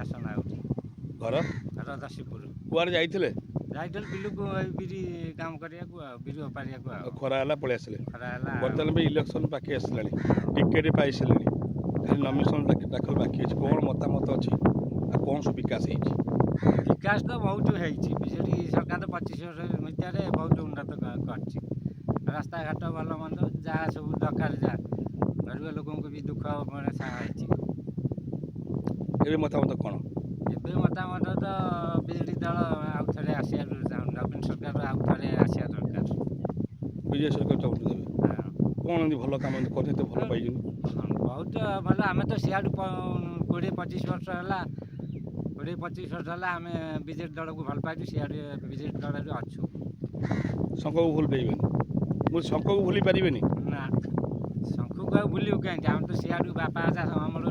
ଆସନ ଆଉଛି ଘର ଘର ଦଶୀପୁର କୁଆଡ଼େ ଯାଇଥିଲେ? ଯାଇଥିଲି ବିଲକୁ ଏଇ ବିରି କାମ କରିବାକୁ ଆଉ ବିରି ଓପାରିବାକୁ ଆଉ ଖରା ହେଲା ପଳେଇ ଆସିଲେ। ଖରା ହେଲା ବର୍ତ୍ତମାନ ବି ଇଲେକ୍ସନ୍ ପାଖେଇ ଆସିଲାଣି, ଟିକେଟ୍ ପାଇସାରିଲେଣି, ଖାଲି ନମିନେସନ୍ ଦାଖଲ ବାକି ଅଛି। କ'ଣ ମତାମତ ଅଛି ଆଉ କ'ଣ ସବୁ ବିକାଶ ହେଇଛି? ବିକାଶ ତ ବହୁତ ହେଇଛି। ବିଜେଡ଼ି ସରକାର 25 ବର୍ଷ ଭିତରେ ବହୁତ ଉନ୍ନତ କରିଛି। ରାସ୍ତାଘାଟ ଭଲ ମନ୍ଦ ଯାହା ସବୁ ଦରକାର ଯାହା ଗରିବ ଲୋକଙ୍କୁ ବି ଦୁଃଖ ମାନେ ସାହାଯ୍ୟ ହେଇଛି। ଏବେ ମତାମତ କ'ଣ? ଏବେ ମତାମତ ତ ବିଜେଡ଼ି ଦଳ ଆଉ ଥରେ ଆସିବା ନବୀନ ସରକାର ଆଉ ଥରେ ଆସିବା ଦରକାର। ବିଜୟ ସରକାର ଚାହୁଁଛନ୍ତି ଏବେ ହଁ। କ'ଣ ଏମିତି ଭଲ କାମ ଏମିତି କରିଛନ୍ତି ଭଲ ପାଇଛନ୍ତି? ବହୁତ ଭଲ। ଆମେ ତ ସିଆଡ଼ୁ 20-25 ବର୍ଷ ହେଲା 20-25 ବର୍ଷ ହେଲା ଆମେ ବିଜେଡ଼ି ଦଳକୁ ଭଲ ପାଇଛୁ। ସିଆଡ଼େ ବିଜେଡ଼ି ଦଳରେ ଅଛୁ। ଶଙ୍ଖକୁ ଭୁଲି ପାରିବେନି, ମୁଁ ଶଙ୍ଖକୁ ଭୁଲି ପାରିବେନି। ନା ଶଙ୍ଖକୁ ଆଉ ଭୁଲିବୁ କାହିଁକି? ଆମେ ତ ସିଆଡ଼ୁ ବାପା ଅଜା ଆମର